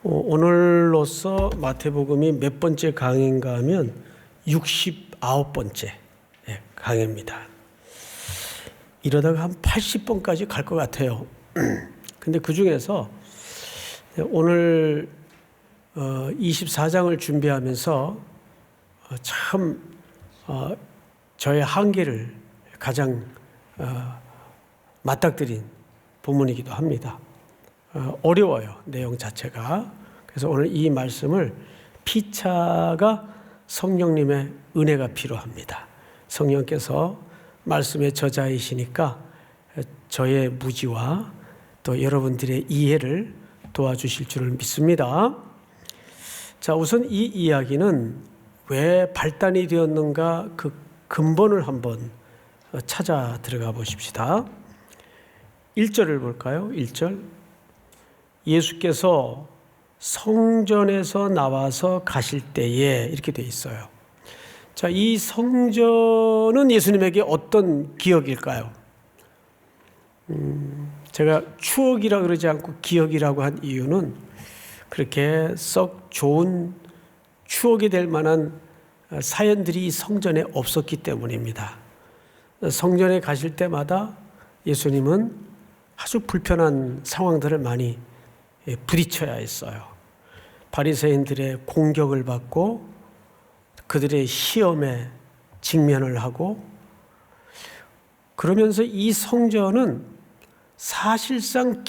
오늘로써 마태복음이 몇 번째 강의인가 하면 69번째 강의입니다. 이러다가 한 80번까지 갈 것 같아요. 근데 그 중에서 오늘 24장을 준비하면서 참 저의 한계를 가장 맞닥뜨린 본문이기도 합니다. 어려워요, 내용 자체가. 그래서 오늘 이 말씀을 피차가 성령님의 은혜가 필요합니다. 성령께서 말씀의 저자이시니까 저의 무지와 또 여러분들의 이해를 도와주실 줄을 믿습니다. 자, 우선 이 이야기는 왜 발단이 되었는가 그 근본을 한번 찾아 들어가 보십시다. 1절을 볼까요? 1절. 예수께서 성전에서 나와서 가실 때에 이렇게 돼 있어요. 자, 이 성전은 예수님에게 어떤 기억일까요? 제가 추억이라 그러지 않고 기억이라고 한 이유는 그렇게 썩 좋은 추억이 될 만한 사연들이 성전에 없었기 때문입니다. 성전에 가실 때마다 예수님은 아주 불편한 상황들을 많이 부딪혀야 했어요. 바리새인들의 공격을 받고 그들의 시험에 직면을 하고, 그러면서 이 성전은 사실상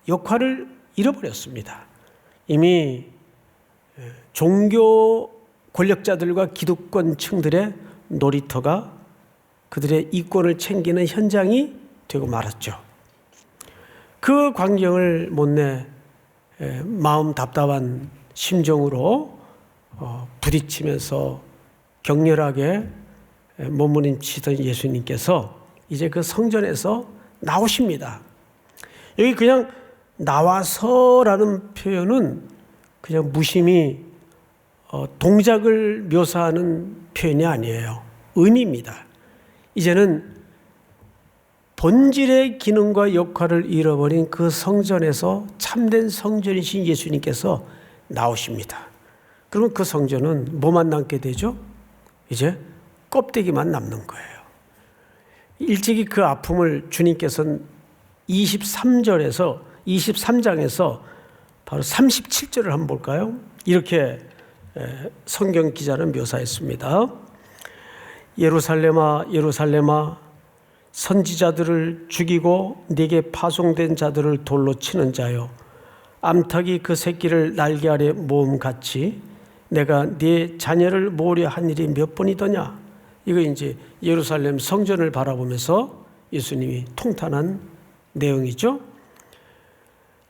역할을 잃어버렸습니다. 이미 종교 권력자들과 기득권층들의 놀이터가 그들의 이권을 챙기는 현장이 되고 말았죠. 그 광경을 못내 마음 답답한 심정으로 부딪히면서 격렬하게 몸부림치던 예수님께서 이제 그 성전에서 나오십니다. 여기 그냥 나와서라는 표현은 그냥 무심히 동작을 묘사하는 표현이 아니에요. 의미입니다. 이제는 본질의 기능과 역할을 잃어버린 그 성전에서 참된 성전이신 예수님께서 나오십니다. 그러면 그 성전은 뭐만 남게 되죠? 이제 껍데기만 남는 거예요. 일찍이 그 아픔을 주님께서는 23장에서 바로 37절을 한번 볼까요? 이렇게 성경 기자는 묘사했습니다. 예루살렘아, 예루살렘아, 선지자들을 죽이고 네게 파송된 자들을 돌로 치는 자여, 암탉이 그 새끼를 날개 아래 모음같이 내가 네 자녀를 모으려 한 일이 몇 번이더냐. 이거 이제 예루살렘 성전을 바라보면서 예수님이 통탄한 내용이죠.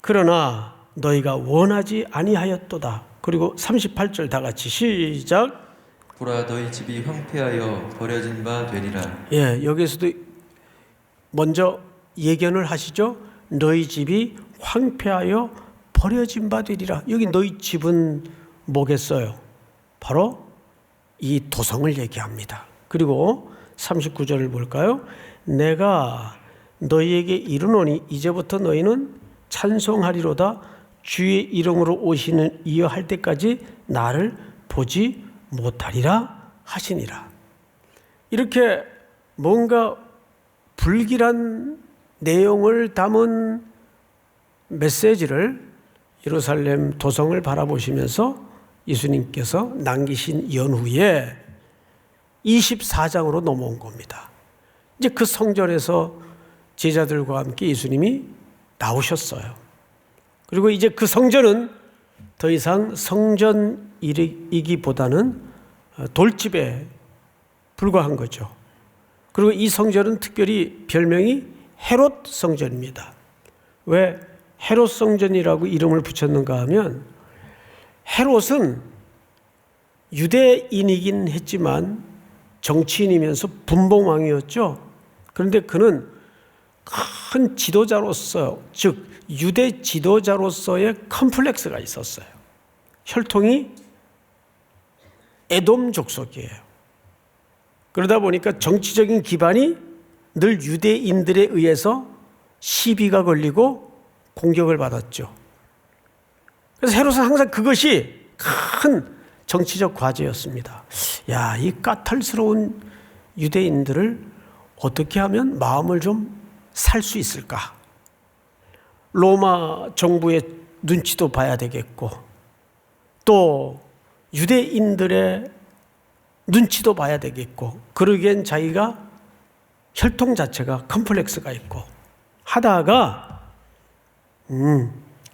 그러나 너희가 원하지 아니하였도다. 그리고 38절 다 같이 시작. 보라, 너희 집이 황폐하여 버려진 바 되리라. 여기서도 먼저 예견을 하시죠. 너희 집이 황폐하여 버려진 바 되리라. 여기 너희 집은 뭐겠어요? 바로 이 도성을 얘기합니다. 그리고 39절을 볼까요? 내가 너희에게 이르노니 이제부터 너희는 찬송하리로다. 주의 이름으로 오시는 이어 할 때까지 나를 보지 못하리라 하시니라. 이렇게 뭔가 불길한 내용을 담은 메시지를 예루살렘 도성을 바라보시면서 예수님께서 남기신 연후에 24장으로 넘어온 겁니다. 이제 그 성전에서 제자들과 함께 예수님이 나오셨어요. 그리고 이제 그 성전은 더 이상 성전이기보다는 돌집에 불과한 거죠. 그리고 이 성전은 특별히 별명이 헤롯 성전입니다. 왜 헤롯 성전이라고 이름을 붙였는가 하면, 헤롯은 유대인이긴 했지만 정치인이면서 분봉왕이었죠. 그런데 그는 큰 지도자로서, 즉 유대 지도자로서의 컴플렉스가 있었어요. 혈통이 에돔 족속이에요. 그러다 보니까 정치적인 기반이 늘 유대인들에 의해서 시비가 걸리고 공격을 받았죠. 그래서 헤롯은 항상 그것이 큰 정치적 과제였습니다. 야, 이 까탈스러운 유대인들을 어떻게 하면 마음을 좀 살 수 있을까? 로마 정부의 눈치도 봐야 되겠고, 또 유대인들의 눈치도 봐야 되겠고, 그러기엔 자기가 혈통 자체가 컴플렉스가 있고 하다가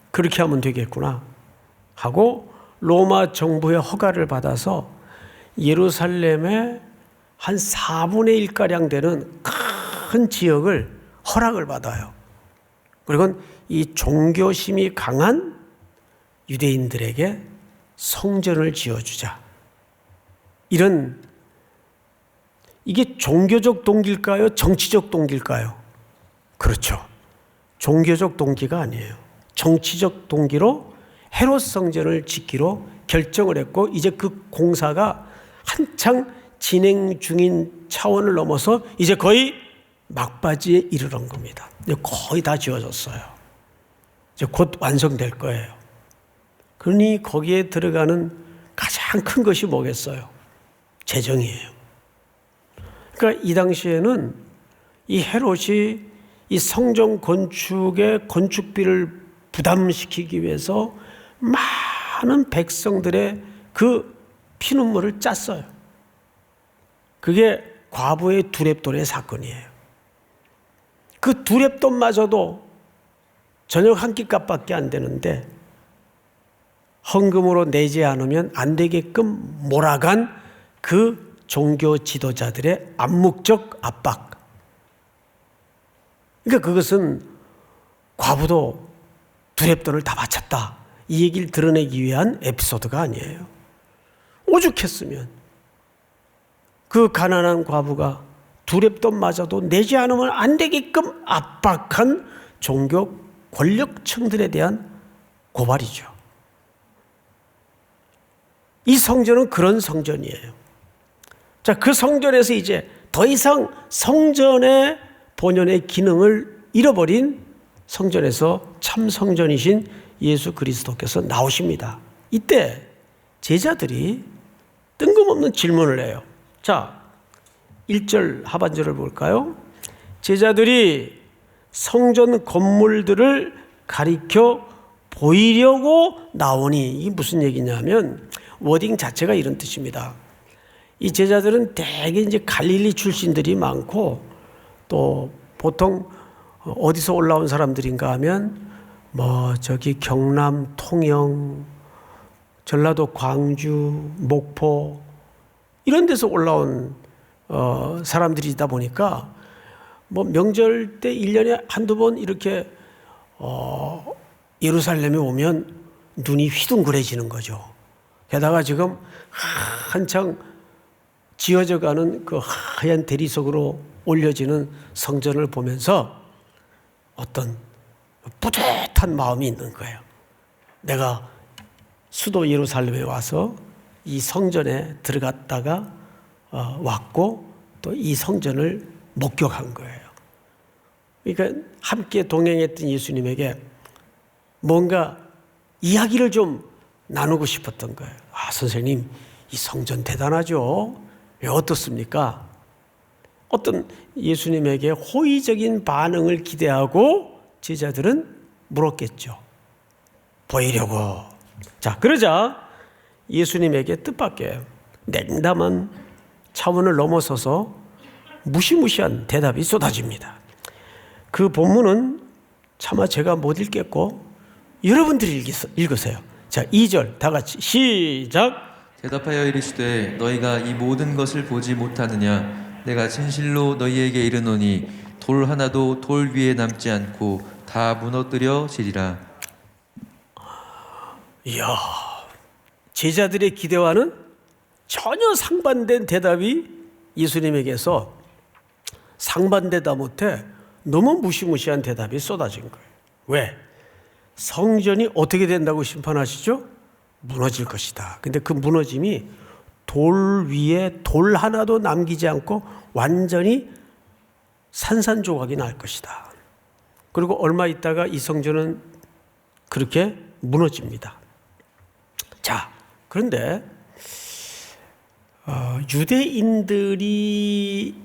그렇게 하면 되겠구나 하고 로마 정부의 허가를 받아서 예루살렘의 한 4분의 1가량 되는 큰 지역을 허락을 받아요. 그리고 이 종교심이 강한 유대인들에게 성전을 지어주자. 이게 종교적 동기일까요? 정치적 동기일까요? 그렇죠. 종교적 동기가 아니에요. 정치적 동기로 헤롯 성전을 짓기로 결정을 했고, 이제 그 공사가 한창 진행 중인 차원을 넘어서 이제 거의 막바지에 이르는 겁니다. 이제 거의 다 지어졌어요. 이제 곧 완성될 거예요. 그러니 거기에 들어가는 가장 큰 것이 뭐겠어요? 재정이에요. 그러니까 이 당시에는 이 헤롯이 이 성전 건축의 건축비를 부담시키기 위해서 많은 백성들의 그 피눈물을 짰어요. 그게 과부의 두렙돈의 사건이에요. 그 두렙돈마저도 저녁 한 끼값밖에 안 되는데 헌금으로 내지 않으면 안 되게끔 몰아간 그 종교 지도자들의 암묵적 압박. 그러니까 그것은 과부도 두렙돈을 다 바쳤다, 이 얘기를 드러내기 위한 에피소드가 아니에요. 오죽했으면 그 가난한 과부가 두렙돈마저도 내지 않으면 안 되게끔 압박한 종교 권력층들에 대한 고발이죠. 이 성전은 그런 성전이에요. 자, 그 성전에서 이제 더 이상 성전의 본연의 기능을 잃어버린 성전에서 참 성전이신 예수 그리스도께서 나오십니다. 이때 제자들이 뜬금없는 질문을 해요. 자, 1절 하반절을 볼까요? 제자들이 성전 건물들을 가리켜 보이려고 나오니, 이게 무슨 얘기냐면 워딩 자체가 이런 뜻입니다. 이 제자들은 대개 이제 갈릴리 출신들이 많고, 또 보통 어디서 올라온 사람들인가 하면 저기 경남, 통영, 전라도 광주, 목포 이런 데서 올라온 사람들이다 보니까 명절 때 1년에 한두 번 이렇게 예루살렘에 오면 눈이 휘둥그레지는 거죠. 게다가 지금 한창 지어져 가는 그 하얀 대리석으로 올려지는 성전을 보면서 어떤 뿌듯한 마음이 있는 거예요. 내가 수도 예루살렘에 와서 이 성전에 들어갔다가 왔고 또 이 성전을 목격한 거예요. 그러니까 함께 동행했던 예수님에게 뭔가 이야기를 좀 나누고 싶었던 거예요. 아, 선생님, 이 성전 대단하죠? 왜 어떻습니까? 어떤 예수님에게 호의적인 반응을 기대하고 제자들은 물었겠죠. 보이려고. 자, 그러자 예수님에게 뜻밖의 냉담한 차원을 넘어서서 무시무시한 대답이 쏟아집니다. 그 본문은 차마 제가 못 읽겠고 여러분들이 읽으세요. 자, 2절 다 같이 시작. 대답하여 이르시되 너희가 이 모든 것을 보지 못하느냐? 내가 진실로 너희에게 이르노니 돌 하나도 돌 위에 남지 않고 다 무너뜨려지리라. 이야, 제자들의 기대와는 전혀 상반된 대답이 예수님에게서 상반되다 못해 너무 무시무시한 대답이 쏟아진 거예요. 왜? 성전이 어떻게 된다고 심판하시죠? 무너질 것이다. 근데 그 무너짐이 돌 위에 돌 하나도 남기지 않고 완전히 산산조각이 날 것이다. 그리고 얼마 있다가 이 성전은 그렇게 무너집니다. 자, 그런데 유대인들이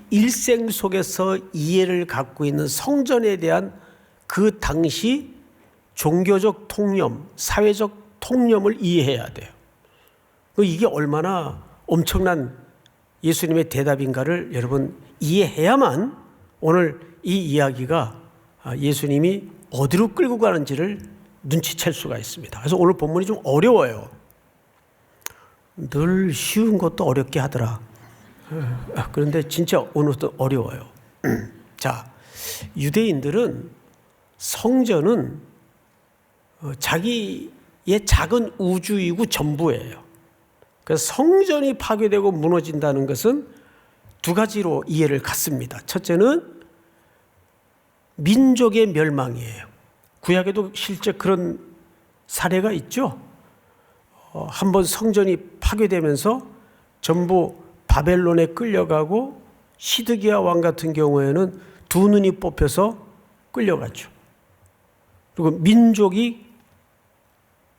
일생 속에서 이해를 갖고 있는 성전에 대한 그 당시 종교적 통념, 사회적 통념을 이해해야 돼요. 이게 얼마나 엄청난 예수님의 대답인가를 여러분 이해해야만 오늘 이 이야기가 예수님이 어디로 끌고 가는지를 눈치챌 수가 있습니다. 그래서 오늘 본문이 좀 어려워요. 늘 쉬운 것도 어렵게 하더라. 그런데 진짜 오늘도 어려워요. 자, 유대인들은 성전은 자기의 작은 우주이고 전부예요. 그래서 성전이 파괴되고 무너진다는 것은 두 가지로 이해를 갖습니다. 첫째는 민족의 멸망이에요. 구약에도 실제 그런 사례가 있죠. 한번 성전이 파괴되면서 전부 바벨론에 끌려가고 시드기야 왕 같은 경우에는 두 눈이 뽑혀서 끌려가죠. 그리고 민족이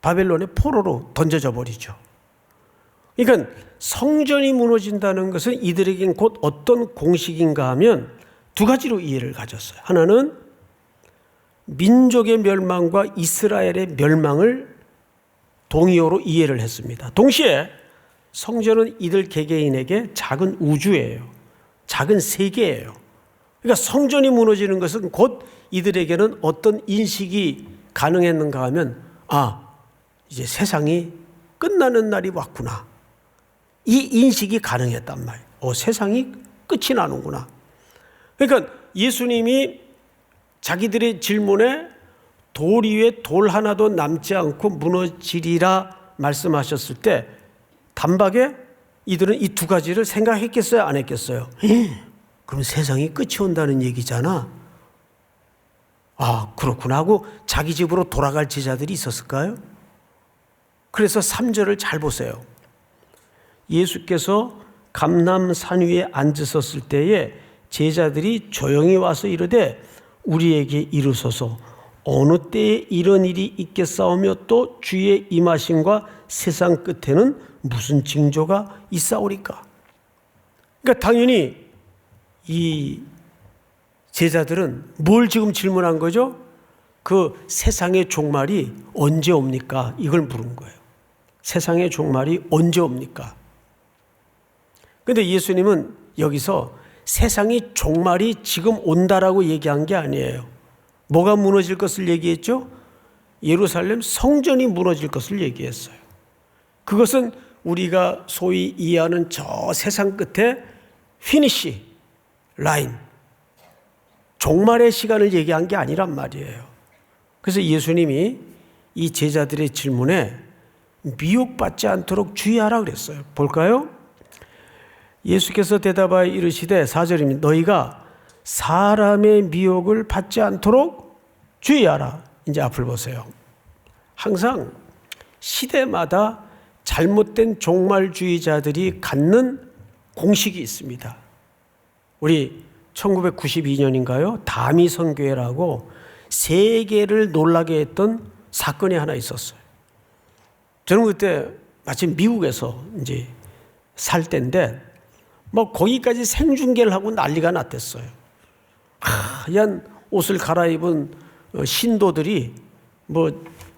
바벨론의 포로로 던져져 버리죠. 그러니까 성전이 무너진다는 것은 이들에겐 곧 어떤 공식인가 하면 두 가지로 이해를 가졌어요. 하나는 민족의 멸망과 이스라엘의 멸망을 동의어로 이해를 했습니다. 동시에 성전은 이들 개개인에게 작은 우주예요. 작은 세계예요. 그러니까 성전이 무너지는 것은 곧 이들에게는 어떤 인식이 가능했는가 하면 이제 세상이 끝나는 날이 왔구나. 이 인식이 가능했단 말이에요. 세상이 끝이 나는구나. 그러니까 예수님이 자기들의 질문에 돌 위에 돌 하나도 남지 않고 무너지리라 말씀하셨을 때 단박에 이들은 이 두 가지를 생각했겠어요? 안 했겠어요? 그럼 세상이 끝이 온다는 얘기잖아. 그렇구나 하고 자기 집으로 돌아갈 제자들이 있었을까요? 그래서 3절을 잘 보세요. 예수께서 감람산 위에 앉으셨을 때에 제자들이 조용히 와서 이르되 우리에게 이르소서 어느 때에 이런 일이 있겠사오며 또 주의 임하심과 세상 끝에는 무슨 징조가 있사오리까? 그러니까 당연히 이 제자들은 뭘 지금 질문한 거죠? 그 세상의 종말이 언제 옵니까? 이걸 물은 거예요. 세상의 종말이 언제 옵니까? 그런데 예수님은 여기서 세상의 종말이 지금 온다라고 얘기한 게 아니에요. 뭐가 무너질 것을 얘기했죠? 예루살렘 성전이 무너질 것을 얘기했어요. 그것은 우리가 소위 이해하는 저 세상 끝에 피니시 라인, 종말의 시간을 얘기한 게 아니란 말이에요. 그래서 예수님이 이 제자들의 질문에 미혹받지 않도록 주의하라 그랬어요. 볼까요? 예수께서 대답하여 이르시되 4절입니다. 너희가 사람의 미혹을 받지 않도록 주의하라. 이제 앞을 보세요. 항상 시대마다 잘못된 종말주의자들이 갖는 공식이 있습니다. 우리 1992년인가요? 다미선교회라고 세계를 놀라게 했던 사건이 하나 있었어요. 저는 그때 마침 미국에서 이제 살 때인데 거기까지 생중계를 하고 난리가 났댔어요. 하얀 옷을 갈아입은 신도들이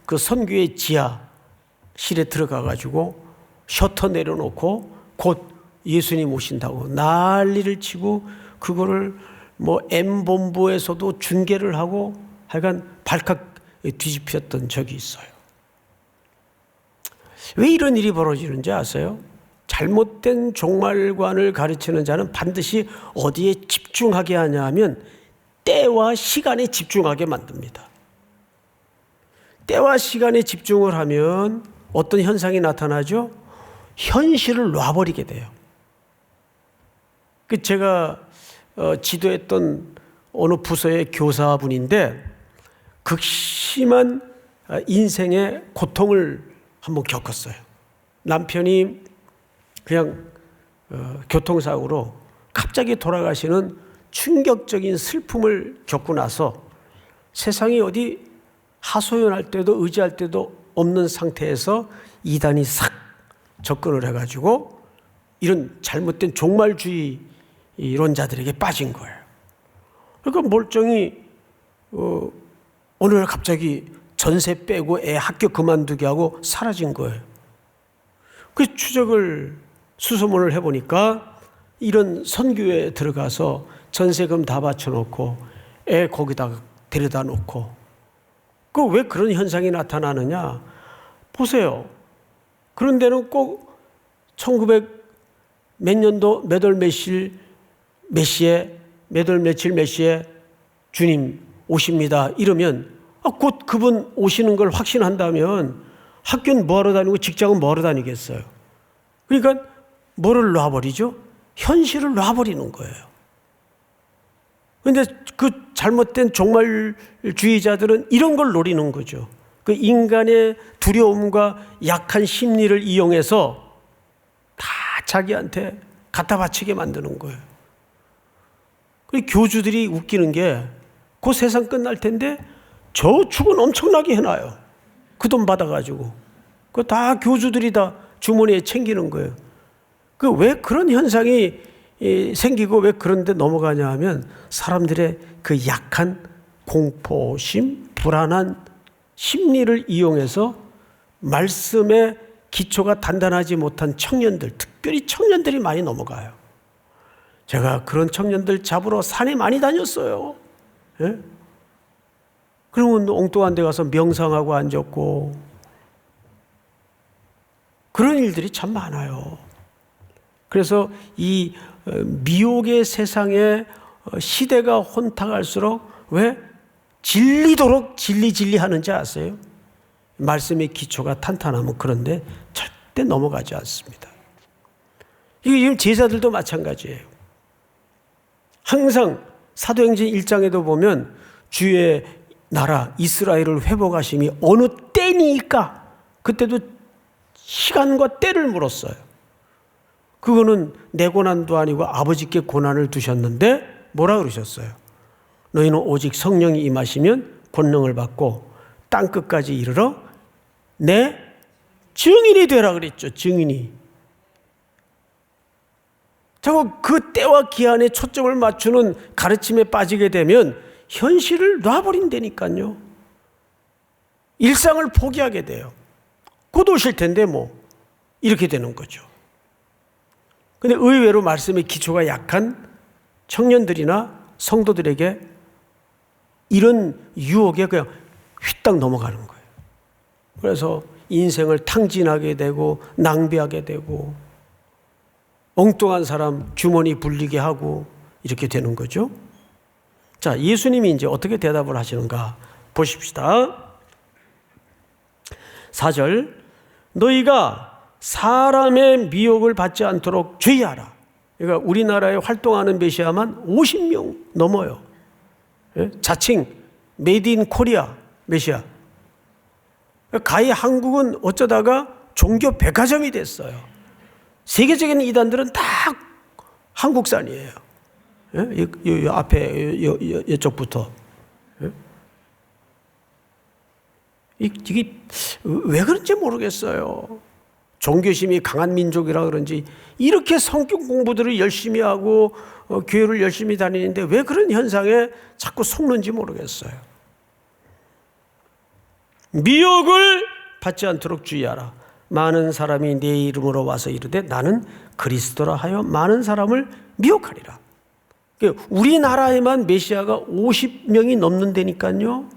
그 선교의 지하실에 들어가가지고 셔터 내려놓고 곧 예수님 오신다고 난리를 치고 그거를 M본부에서도 중계를 하고 하여간 발칵 뒤집혔던 적이 있어요. 왜 이런 일이 벌어지는지 아세요? 잘못된 종말관을 가르치는 자는 반드시 어디에 집중하게 하냐 하면 때와 시간에 집중하게 만듭니다. 때와 시간에 집중을 하면 어떤 현상이 나타나죠? 현실을 놔버리게 돼요. 제가 지도했던 어느 부서의 교사분인데 극심한 인생의 고통을 한번 겪었어요. 남편이 그냥 교통사고로 갑자기 돌아가시는 충격적인 슬픔을 겪고 나서 세상이 어디 하소연할 때도 의지할 때도 없는 상태에서 이단이 싹 접근을 해가지고 이런 잘못된 종말주의 이론자들에게 빠진 거예요. 그러니까 멀쩡히 오늘 갑자기 전세 빼고 애 학교 그만두게 하고 사라진 거예요. 그 추적을 수소문을 해보니까 이런 선교에 들어가서 전세금 다 바쳐놓고 애 거기다가 데려다 놓고 그 왜 그런 현상이 나타나느냐 보세요. 그런 데는 꼭 1900 몇 년도 몇 월 며칠 몇 시에 주님 오십니다 이러면 곧 그분 오시는 걸 확신한다면 학교는 뭐하러 다니고 직장은 뭐하러 다니겠어요. 그러니까 뭐를 놔버리죠? 현실을 놔버리는 거예요. 그런데 그 잘못된 종말주의자들은 이런 걸 노리는 거죠. 그 인간의 두려움과 약한 심리를 이용해서 다 자기한테 갖다 바치게 만드는 거예요. 그리고 교주들이 웃기는 게 그 세상 끝날 텐데 저축은 엄청나게 해놔요. 그 돈 받아가지고. 그거 다 교주들이 다 주머니에 챙기는 거예요. 그 왜 그런 현상이 생기고 왜 그런 데 넘어가냐 하면 사람들의 그 약한 공포심, 불안한 심리를 이용해서 말씀의 기초가 단단하지 못한 청년들, 특별히 청년들이 많이 넘어가요. 제가 그런 청년들 잡으러 산에 많이 다녔어요. 예? 그러면 엉뚱한 데 가서 명상하고 앉았고 그런 일들이 참 많아요. 그래서 이 미혹의 세상에 시대가 혼탁할수록 왜 질리도록 진리 하는지 아세요? 말씀의 기초가 탄탄하면 그런데 절대 넘어가지 않습니다. 이게 지금 제자들도 마찬가지예요. 항상 사도행전 1장에도 보면 주의 나라 이스라엘을 회복하심이 어느 때니까 그때도 시간과 때를 물었어요. 그거는 내 고난도 아니고 아버지께 고난을 두셨는데 뭐라 그러셨어요? 너희는 오직 성령이 임하시면 권능을 받고 땅끝까지 이르러 내 증인이 되라 그랬죠. 증인이. 자꾸 그 때와 기한에 초점을 맞추는 가르침에 빠지게 되면 현실을 놔버린다니까요. 일상을 포기하게 돼요. 곧 오실 텐데 뭐 이렇게 되는 거죠. 근데 의외로 말씀의 기초가 약한 청년들이나 성도들에게 이런 유혹에 그냥 휘딱 넘어가는 거예요. 그래서 인생을 탕진하게 되고 낭비하게 되고 엉뚱한 사람 주머니 불리게 하고 이렇게 되는 거죠. 자, 예수님이 이제 어떻게 대답을 하시는가 보십시다. 4절 너희가 사람의 미혹을 받지 않도록 주의하라. 그러니까 우리나라에 활동하는 메시아만 50명 넘어요. 자칭 메이드 인 코리아 메시아. 가히 한국은 어쩌다가 종교 백화점이 됐어요. 세계적인 이단들은 다 한국산이에요. 이 앞에 이쪽부터. 이게 왜 그런지 모르겠어요. 종교심이 강한 민족이라 그런지 이렇게 성경 공부들을 열심히 하고 교회를 열심히 다니는데 왜 그런 현상에 자꾸 속는지 모르겠어요. 미혹을 받지 않도록 주의하라. 많은 사람이 내 이름으로 와서 이르되 나는 그리스도라 하여 많은 사람을 미혹하리라. 우리나라에만 메시아가 50명이 넘는다니까요.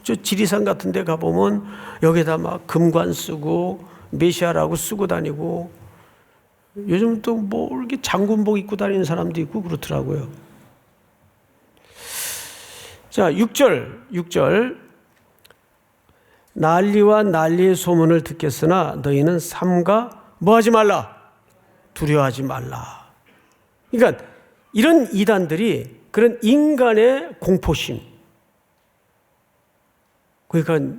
저 지리산 같은 데 가보면 여기다 막 금관 쓰고 메시아라고 쓰고 다니고 요즘 또 뭐 이렇게 장군복 입고 다니는 사람도 있고 그렇더라고요. 자, 6절 난리와 난리의 소문을 듣겠으나 너희는 삼가 뭐하지 말라? 두려워하지 말라. 그러니까 이런 이단들이 그런 인간의 공포심, 그러니까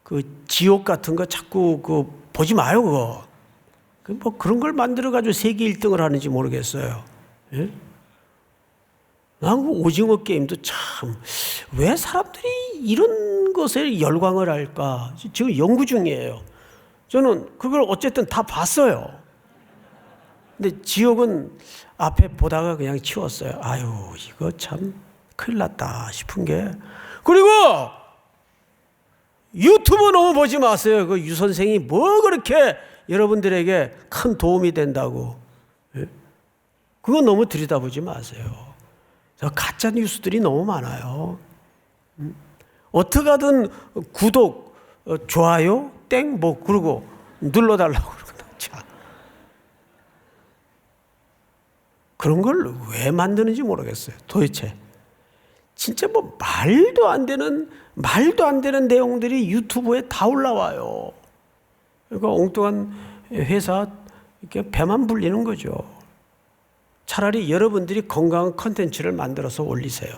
그 지옥 같은 거 자꾸 그 보지 마요 그거. 뭐 그런 걸 만들어 가지고 세계 1등을 하는지 모르겠어요. 예? 난 그 오징어 게임도 참 왜 사람들이 이런 거 것에 열광을 할까? 지금 연구 중이에요. 저는 그걸 어쨌든 다 봤어요. 근데 지옥은 앞에 보다가 그냥 치웠어요. 아유, 이거 참 큰일 났다 싶은 게. 그리고 유튜브 너무 보지 마세요. 그 유 선생이 뭐 그렇게 여러분들에게 큰 도움이 된다고. 그거 너무 들여다보지 마세요. 가짜 뉴스들이 너무 많아요. 어떻게 하든 구독, 좋아요, 땡, 뭐 그러고 눌러달라고 그러거든. 그런 걸 왜 만드는지 모르겠어요. 도대체 진짜 뭐 말도 안 되는 내용들이 유튜브에 다 올라와요. 그러니까 엉뚱한 회사 이렇게 배만 불리는 거죠. 차라리 여러분들이 건강한 컨텐츠를 만들어서 올리세요.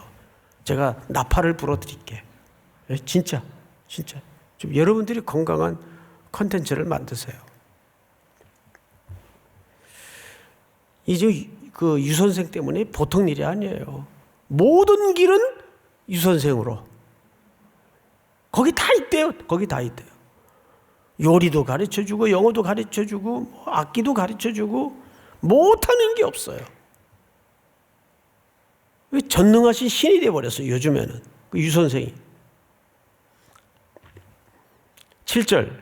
제가 나팔을 불어드릴게. 진짜 좀 여러분들이 건강한 컨텐츠를 만드세요. 이제 그 유 선생 때문에 보통 일이 아니에요. 모든 길은 유 선생으로. 거기 다 있대요. 거기 다 있대요. 요리도 가르쳐주고 영어도 가르쳐주고 악기도 가르쳐주고 못하는 게 없어요. 전능하신 신이 되어버렸어요. 요즘에는 그 유 선생이. 7절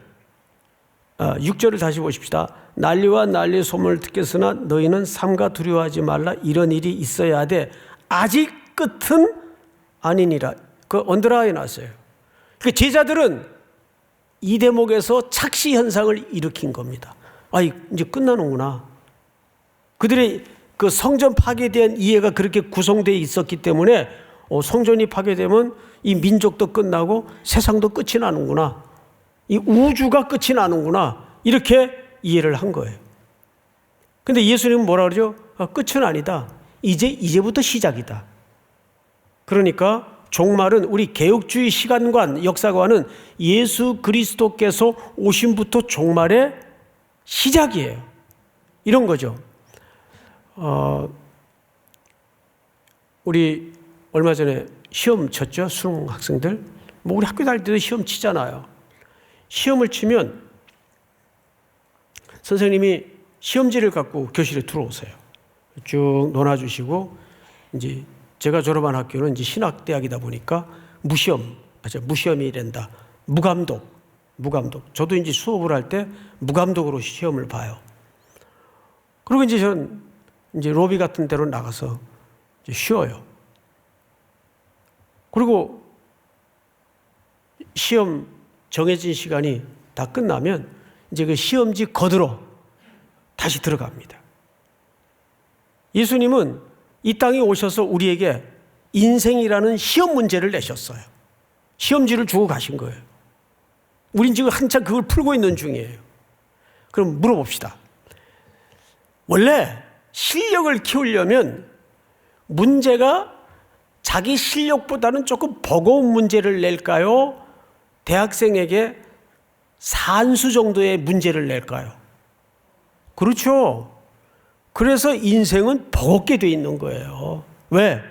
6절을 다시 보십시다. 난리와 난리의 소문을 듣겠으나 너희는 삼가 두려워하지 말라. 이런 일이 있어야 하되 아직 끝은 아니니라. 그 언더라인 하세요. 그 제자들은 이 대목에서 착시 현상을 일으킨 겁니다. 이제 끝나는구나. 그들의 그 성전 파괴에 대한 이해가 그렇게 구성되어 있었기 때문에 성전이 파괴되면 이 민족도 끝나고 세상도 끝이 나는구나. 이 우주가 끝이 나는구나. 이렇게 이해를 한 거예요. 근데 예수님은 뭐라 그러죠? 끝은 아니다. 이제부터 시작이다. 그러니까 종말은 우리 개혁주의 시간관, 역사관은 예수 그리스도께서 오심부터 종말의 시작이에요. 이런 거죠. 우리 얼마 전에 시험 쳤죠? 수능 학생들. 뭐 우리 학교 다닐 때도 시험 치잖아요. 시험을 치면 선생님이 시험지를 갖고 교실에 들어오세요. 쭉 논아주시고, 이제 제가 졸업한 학교는 이제 신학대학이다 보니까 무시험이 된다. 무감독. 저도 이제 수업을 할 때 무감독으로 시험을 봐요. 그리고 이제 전 이제 로비 같은 데로 나가서 이제 쉬어요. 그리고 시험 정해진 시간이 다 끝나면 이제 그 시험지 거들어 다시 들어갑니다. 예수님은 이 땅에 오셔서 우리에게 인생이라는 시험 문제를 내셨어요. 시험지를 주고 가신 거예요. 우린 지금 한참 그걸 풀고 있는 중이에요. 그럼 물어봅시다. 원래 실력을 키우려면 문제가 자기 실력보다는 조금 버거운 문제를 낼까요? 대학생에게 산수 정도의 문제를 낼까요? 그렇죠. 그래서 인생은 버겁게 돼 있는 거예요. 왜?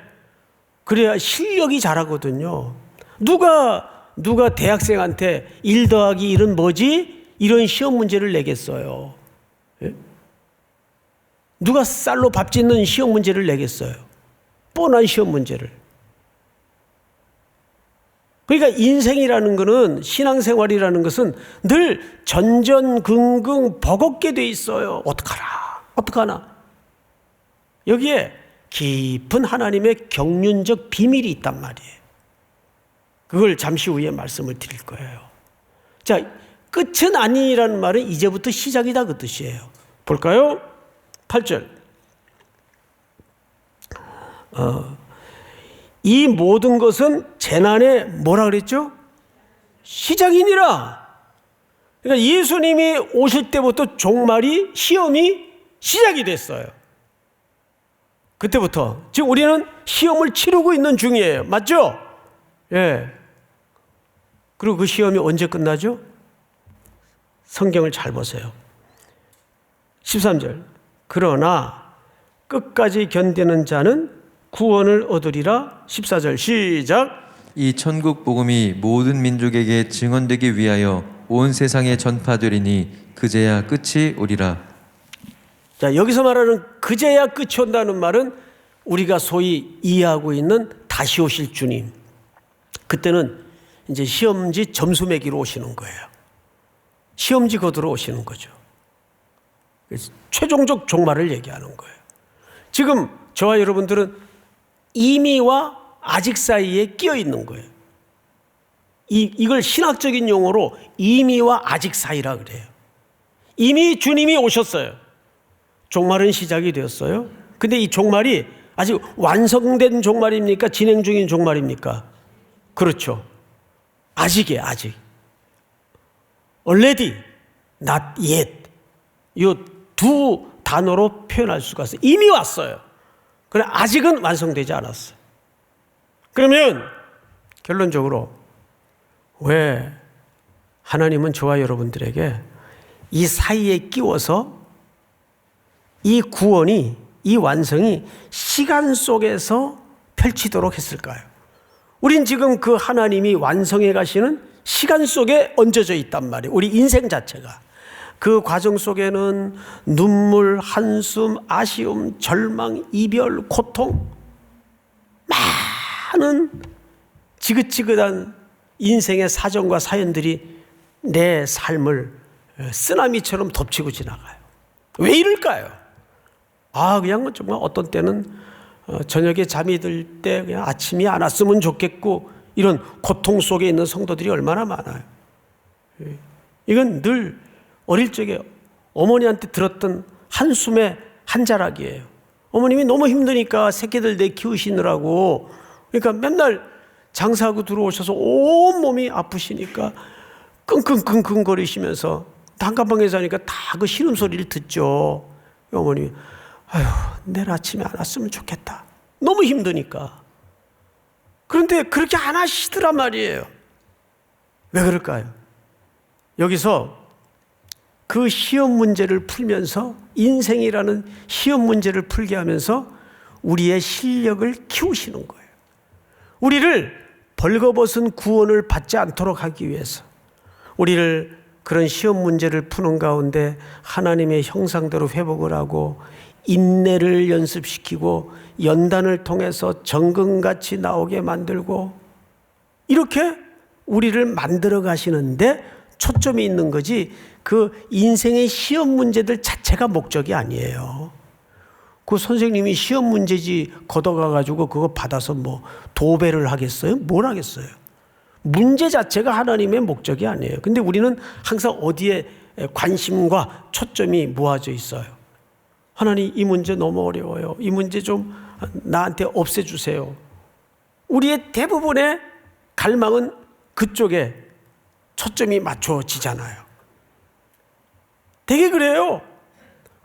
그래야 실력이 자라거든요. 누가 대학생한테 1 더하기 1은 뭐지? 이런 시험 문제를 내겠어요. 예? 누가 쌀로 밥 짓는 시험 문제를 내겠어요? 뻔한 시험 문제를. 그러니까 인생이라는 것은, 신앙생활이라는 것은 늘 전전긍긍 버겁게 돼 있어요. 어떡하나. 여기에 깊은 하나님의 경륜적 비밀이 있단 말이에요. 그걸 잠시 후에 말씀을 드릴 거예요. 자, 끝은 아니라는 말은 이제부터 시작이다 그 뜻이에요. 볼까요? 8절. 이 모든 것은 재난의 뭐라 그랬죠? 시작이니라. 그러니까 예수님이 오실 때부터 종말이, 시험이 시작이 됐어요. 그때부터. 지금 우리는 시험을 치르고 있는 중이에요. 맞죠? 예. 그리고 그 시험이 언제 끝나죠? 성경을 잘 보세요. 13절. 그러나 끝까지 견디는 자는 구원을 얻으리라. 14절 시작. 이 천국 복음이 모든 민족에게 증언되기 위하여 온 세상에 전파되리니 그제야 끝이 오리라. 자, 여기서 말하는 그제야 끝이 온다는 말은 우리가 소위 이해하고 있는 다시 오실 주님. 그때는 이제 시험지 점수 매기로 오시는 거예요. 시험지 거두러 오시는 거죠. 최종적 종말을 얘기하는 거예요. 지금 저와 여러분들은 이미와 아직 사이에 끼어 있는 거예요. 이걸 신학적인 용어로 이미와 아직 사이라 그래요. 이미 주님이 오셨어요. 종말은 시작이 되었어요. 근데 이 종말이 아직 완성된 종말입니까? 진행 중인 종말입니까? 그렇죠. 아직이에요, 아직. already, not yet. 이 두 단어로 표현할 수가 있어요. 이미 왔어요. 그러나 아직은 완성되지 않았어요. 그러면 결론적으로 왜 하나님은 저와 여러분들에게 이 사이에 끼워서 이 구원이, 이 완성이 시간 속에서 펼치도록 했을까요? 우린 지금 그 하나님이 완성해 가시는 시간 속에 얹어져 있단 말이에요. 우리 인생 자체가. 그 과정 속에는 눈물, 한숨, 아쉬움, 절망, 이별, 고통, 많은 지긋지긋한 인생의 사정과 사연들이 내 삶을 쓰나미처럼 덮치고 지나가요. 왜 이럴까요? 그냥 정말 어떤 때는 저녁에 잠이 들 때 그냥 아침이 안 왔으면 좋겠고, 이런 고통 속에 있는 성도들이 얼마나 많아요. 이건 늘 어릴 적에 어머니한테 들었던 한숨의 한 자락이에요. 어머님이 너무 힘드니까 새끼들 내 키우시느라고, 그러니까 맨날 장사하고 들어오셔서 온몸이 아프시니까 끙끙끙끙 거리시면서 단칸방에 사니까 다 그 신음소리를 듣죠. 어머님이 내일 아침에 안 왔으면 좋겠다. 너무 힘드니까. 그런데 그렇게 안 하시더란 말이에요. 왜 그럴까요? 여기서 그 시험 문제를 풀면서, 인생이라는 시험 문제를 풀게 하면서 우리의 실력을 키우시는 거예요. 우리를 벌거벗은 구원을 받지 않도록 하기 위해서, 우리를 그런 시험 문제를 푸는 가운데 하나님의 형상대로 회복을 하고 인내를 연습시키고 연단을 통해서 정금같이 나오게 만들고, 이렇게 우리를 만들어 가시는데 초점이 있는 거지, 그 인생의 시험 문제들 자체가 목적이 아니에요. 그 선생님이 시험 문제지 걷어가가지고 그거 받아서 뭐 도배를 하겠어요? 뭘 하겠어요? 문제 자체가 하나님의 목적이 아니에요. 근데 우리는 항상 어디에 관심과 초점이 모아져 있어요. 하나님, 이 문제 너무 어려워요. 이 문제 좀 나한테 없애주세요. 우리의 대부분의 갈망은 그쪽에 초점이 맞춰지잖아요. 되게 그래요.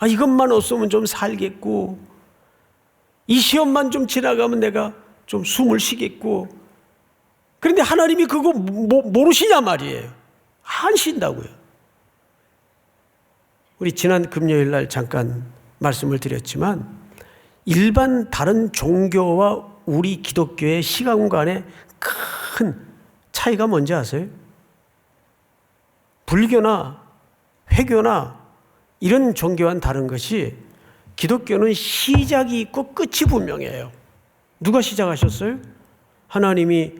이것만 없으면 좀 살겠고, 이 시험만 좀 지나가면 내가 좀 숨을 쉬겠고. 그런데 하나님이 그거 모르시냐 말이에요. 안 신다고요. 우리 지난 금요일 날 잠깐 말씀을 드렸지만, 일반 다른 종교와 우리 기독교의 시간관의 큰 차이가 뭔지 아세요? 불교나 회교나 이런 종교와는 다른 것이, 기독교는 시작이 있고 끝이 분명해요. 누가 시작하셨어요? 하나님이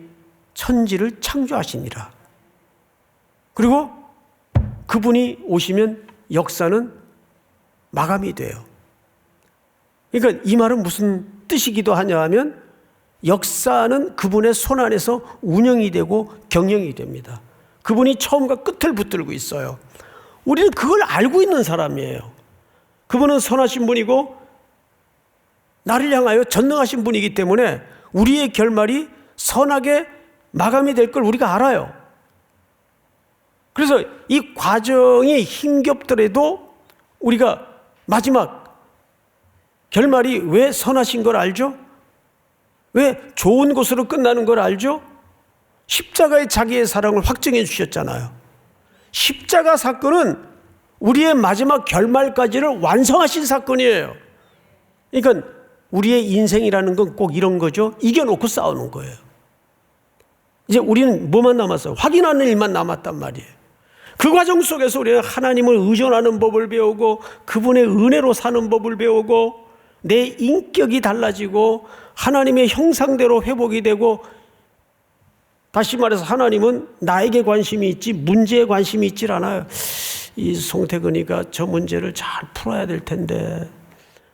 천지를 창조하시니라. 그리고 그분이 오시면 역사는 마감이 돼요. 그러니까 이 말은 무슨 뜻이기도 하냐 하면, 역사는 그분의 손 안에서 운영이 되고 경영이 됩니다. 그분이 처음과 끝을 붙들고 있어요. 우리는 그걸 알고 있는 사람이에요. 그분은 선하신 분이고 나를 향하여 전능하신 분이기 때문에 우리의 결말이 선하게 마감이 될 걸 우리가 알아요. 그래서 이 과정이 힘겹더라도 우리가 마지막 결말이 왜 선하신 걸 알죠? 왜 좋은 것으로 끝나는 걸 알죠? 십자가의 자기의 사랑을 확증해 주셨잖아요. 십자가 사건은 우리의 마지막 결말까지를 완성하신 사건이에요. 그러니까 우리의 인생이라는 건 꼭 이런 거죠. 이겨놓고 싸우는 거예요. 이제 우리는 뭐만 남았어요? 확인하는 일만 남았단 말이에요. 그 과정 속에서 우리는 하나님을 의존하는 법을 배우고 그분의 은혜로 사는 법을 배우고 내 인격이 달라지고 하나님의 형상대로 회복이 되고, 다시 말해서 하나님은 나에게 관심이 있지 문제에 관심이 있질 않아요. 이 송태근이가 저 문제를 잘 풀어야 될 텐데,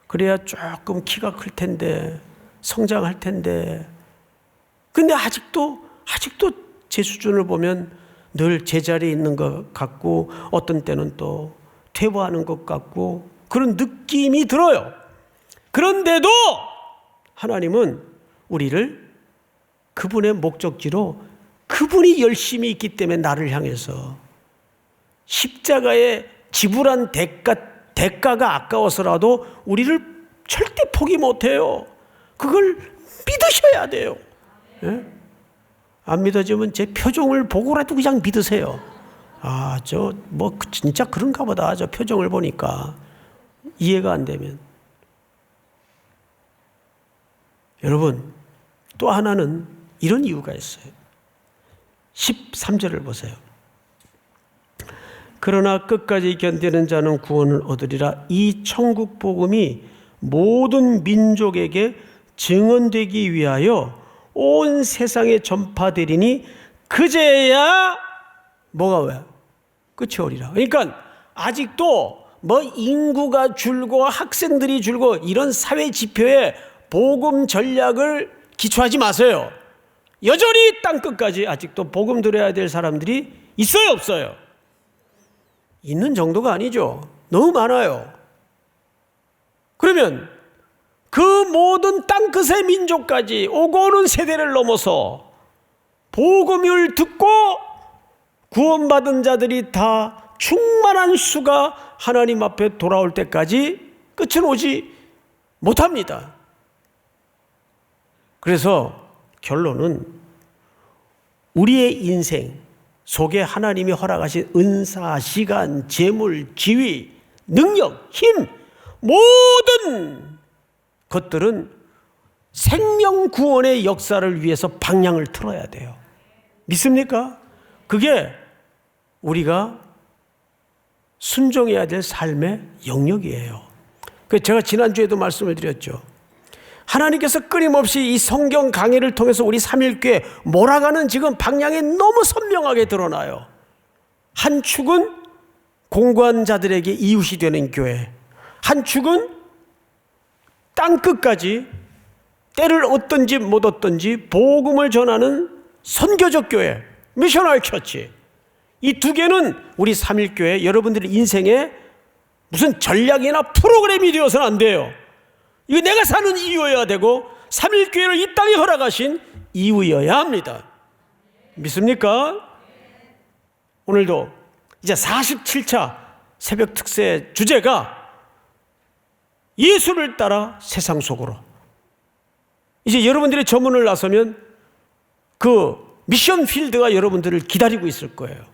그래야 조금 키가 클 텐데, 성장할 텐데. 근데 아직도 제 수준을 보면 늘 제자리에 있는 것 같고 어떤 때는 또 퇴보하는 것 같고 그런 느낌이 들어요. 그런데도 하나님은 우리를 그분의 목적지로, 그분이 열심히 있기 때문에 나를 향해서 십자가에 지불한 대가가 아까워서라도 우리를 절대 포기 못해요. 그걸 믿으셔야 돼요. 예? 안 믿어지면 제 표정을 보고라도 그냥 믿으세요. 아, 진짜 그런가 보다. 저 표정을 보니까. 이해가 안 되면. 여러분, 또 하나는 이런 이유가 있어요. 13절을 보세요. 그러나 끝까지 견디는 자는 구원을 얻으리라. 이 천국 복음이 모든 민족에게 증언되기 위하여 온 세상에 전파되리니 그제야 뭐가 왜? 끝이 오리라. 그러니까 아직도 인구가 줄고 학생들이 줄고 이런 사회 지표에 복음 전략을 기초하지 마세요. 여전히 땅끝까지 아직도 복음 들어야 될 사람들이 있어요, 없어요? 있는 정도가 아니죠. 너무 많아요. 그러면 그 모든 땅끝의 민족까지 오고 오는 세대를 넘어서 복음을 듣고 구원받은 자들이 다 충만한 수가 하나님 앞에 돌아올 때까지 끝은 오지 못합니다. 그래서 결론은 우리의 인생 속에 하나님이 허락하신 은사, 시간, 재물, 지위, 능력, 힘, 모든 것들은 생명 구원의 역사를 위해서 방향을 틀어야 돼요. 믿습니까? 그게 우리가 순종해야 될 삶의 영역이에요. 제가 지난주에도 말씀을 드렸죠. 하나님께서 끊임없이 이 성경 강의를 통해서 우리 삼일교회 몰아가는 지금 방향이 너무 선명하게 드러나요. 한 축은 공고한 자들에게 이웃이 되는 교회, 한 축은 땅끝까지 때를 얻든지 못 얻든지 복음을 전하는 선교적 교회, 미셔널 처치. 이 두 개는 우리 삼일교회 여러분들의 인생에 무슨 전략이나 프로그램이 되어서는 안 돼요. 이거 내가 사는 이유여야 되고 삼일교회를 이 땅에 허락하신 이유여야 합니다. 믿습니까? 오늘도 이제 47차 새벽 특세 주제가 예수를 따라 세상 속으로. 이제 여러분들의 저문을 나서면 그 미션 필드가 여러분들을 기다리고 있을 거예요.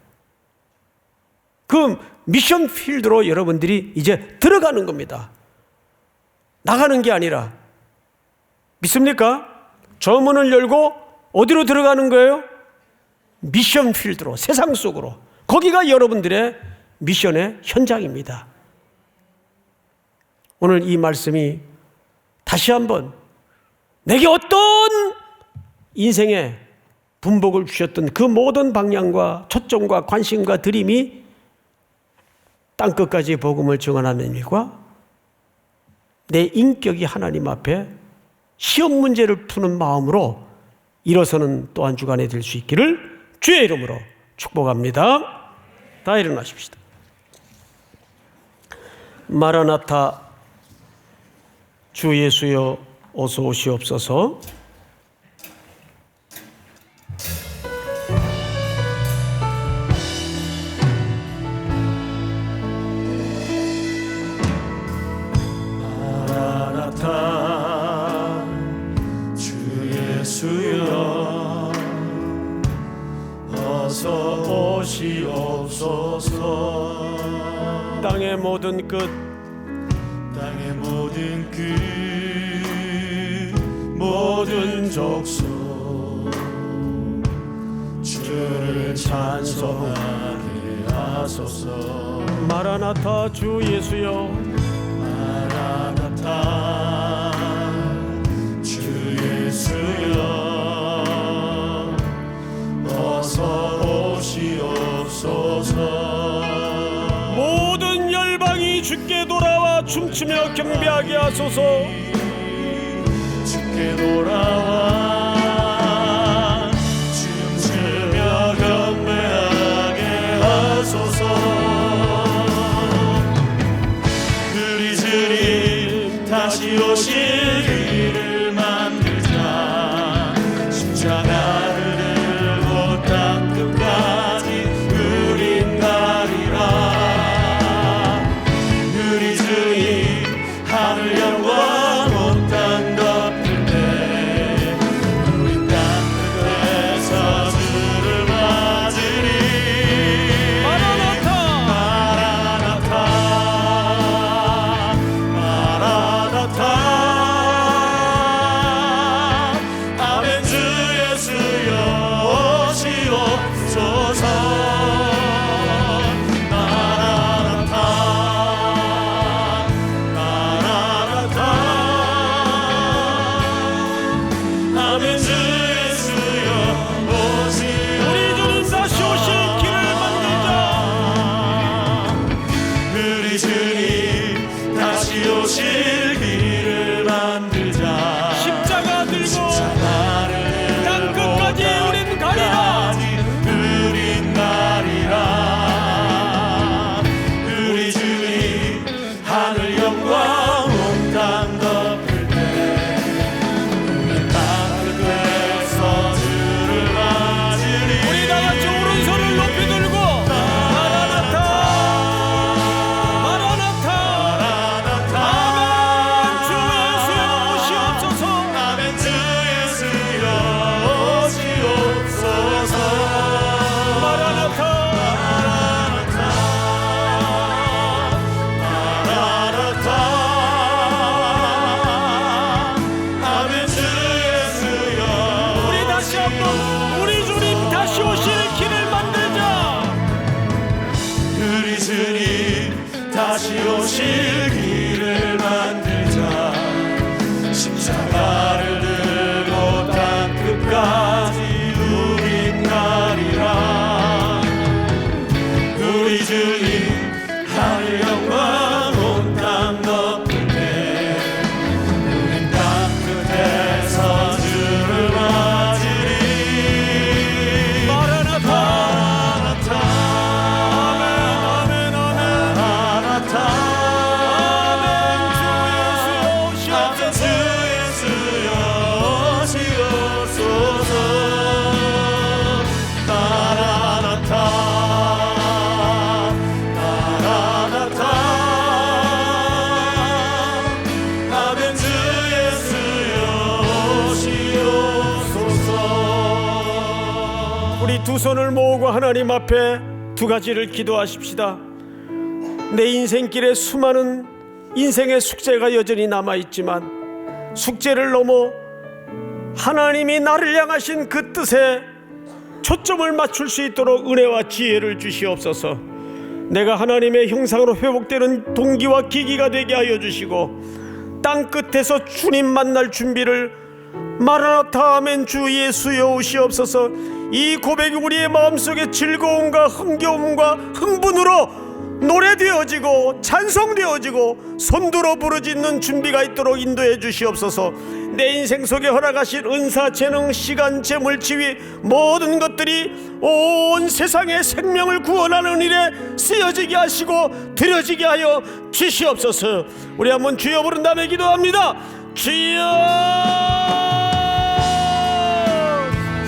그 미션 필드로 여러분들이 이제 들어가는 겁니다. 나가는 게 아니라. 믿습니까? 저문을 열고 어디로 들어가는 거예요? 미션 필드로, 세상 속으로. 거기가 여러분들의 미션의 현장입니다. 오늘 이 말씀이 다시 한번 내게 어떤 인생의 분복을 주셨던 그 모든 방향과 초점과 관심과 드림이 땅끝까지 복음을 증언하는 일과 내 인격이 하나님 앞에 시험 문제를 푸는 마음으로 일어서는 또 한 주간에 될 수 있기를 주의 이름으로 축복합니다. 다 일어나십시다. 마라나타, 주 예수여 어서 오시옵소서. 마라나타, 주 예수여 어서 오시옵소서. 땅의 모든 끝, 땅의 모든 끝, 모든 족속 주를 찬송하게 하소서. 마라나타 주 예수여, 마라나타 주 예수여, 어서 오시옵소서. 모든 열방이 주께 돌아와 춤추며 경배하게 하소서. 주께 돌아와 춤추며 경배하게 하소서. 우리 주님 다시 오실 길을 만들자. 십자가를 들고 땅 끝까지 우린 가리라. 우리 주님 하늘 영광 온 땅 덮을 때 우리 땅 끝에서 주를 맞으리. 마라나타, 마라나타 마라나타. 아멘. 주 예수여 오시옵소서. 마라나타 마라나타. 아멘. 주 예수여 오시옵소서. 우리 주님 다시 오실 길을 만들자. 우리 주님 다시 오실 길을 만들자. 십자가 들고 십자가를 땅 끝까지 우린 가리라. 우린 가리라. 우리 주님 하늘 영광 온 땅 덮을 때 우리 땅 끝에서 주를 맞으리. 우리 다 같이 오른손을 높이 들고 마라나타, 마라나타, 마라나타. 주 예수여 오시옵소서. 아멘. 주 예수여 오시옵소서. 마라나타, 마라나타 마라나타. 아멘. 주 예수여. 우리 다시 한번 우리 주님 다시 오실 길을 만들자. 우리 주님 다시 오실 길을 만들자. 십자가를 들고 땅 끝까지 우린 가리라. 우리 주님 하늘 영광 온 땅 덮을 때 우린 땅 끝에서 주를 맞으리. 마라나타, 마라나타 아멘, 아멘, 아멘. 마라나타. 아멘. 주 예수여 오시옵소서. 주 예수여 오시옵소서. 마라나타 마라나타. 아멘. 주 예수여 오시옵소서. 우리 두 손을 모으고 하나님 앞에 두 가지를 기도하십시다. 내 인생길에 수많은 인생의 숙제가 여전히 남아있지만 숙제를 넘어 하나님이 나를 향하신 그 뜻에 초점을 맞출 수 있도록 은혜와 지혜를 주시옵소서. 내가 하나님의 형상으로 회복되는 동기와 기기가 되게 하여 주시고 땅 끝에서 주님 만날 준비를 마라나타 아멘 주 예수여 오시옵소서. 이 고백이 우리의 마음속에 즐거움과 흥겨움과 흥분으로 노래되어지고 찬송되어지고 손들어 부르짖는 준비가 있도록 인도해 주시옵소서. 내 인생 속에 허락하신 은사, 재능, 시간, 재물, 지위 모든 것들이 온 세상의 생명을 구원하는 일에 쓰여지게 하시고 드려지게 하여 주시옵소서. 우리 한번 주여 부른 다음에 기도합니다. 주여.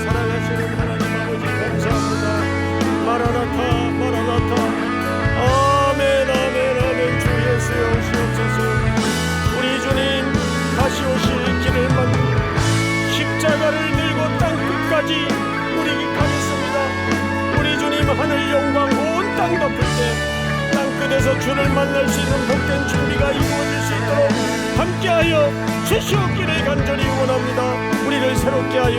사랑하시는 하나님 아버지 감사합니다. 마라나타 마라나타. 아멘 아멘 아멘. 주 예수 오시옵소서. 우리 주님 다시 오실 길을 만들 십자가를 들고 땅 끝까지 우리 가겠습니다. 우리 주님 하늘 영광 온 땅 덮을 때 땅 끝에서 주를 만날 수 있는 복된 준비가 이루어질 수 있도록 함께하여 주시옵기를 간절히 원합니다. 우리를 새롭게 하여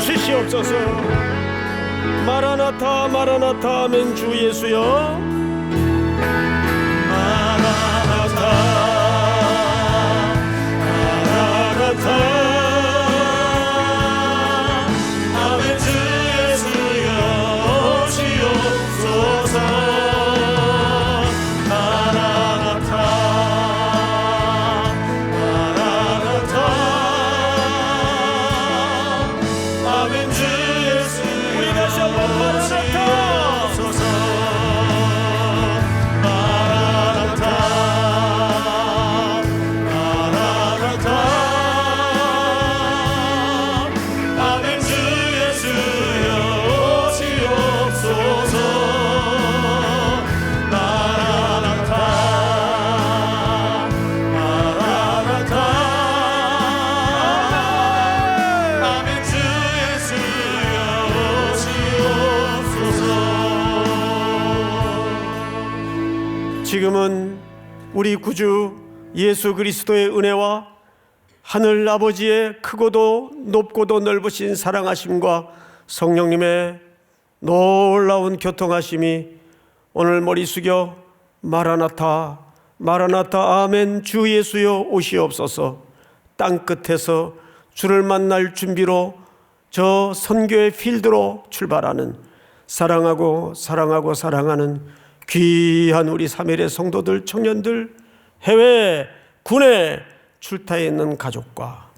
주시옵소서. 마라나타 마라나타 아멘. 주 예수여 마라나타 마라나타 아멘. 주 예수여 오시옵소서. 마라나타 마라나타 아멘. 주 예수여 우리 다시 한번 마라나타 오시옵소서. 마라나타 마라나타 아멘. 주 예수여 오시옵소서. 마라나타 마라나타 아멘. 주 예수여 오시옵소서. 지금은 우리 구주 예수 그리스도의 은혜와 하늘 아버지의 크고도 높고도 넓으신 사랑하심과 성령님의 놀라운 교통하심이 오늘 머리 숙여 마라나타 마라나타 아멘. 주 예수여 오시옵소서. 땅끝에서 주를 만날 준비로 저 선교의 필드로 출발하는 사랑하고 사랑하고 사랑하는 귀한 우리 사멜의 성도들, 청년들, 해외, 군에 출타해 있는 가족과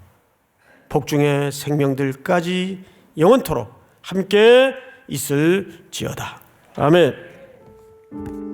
복중의 생명들까지 영원토록 함께 있을지어다. 아멘.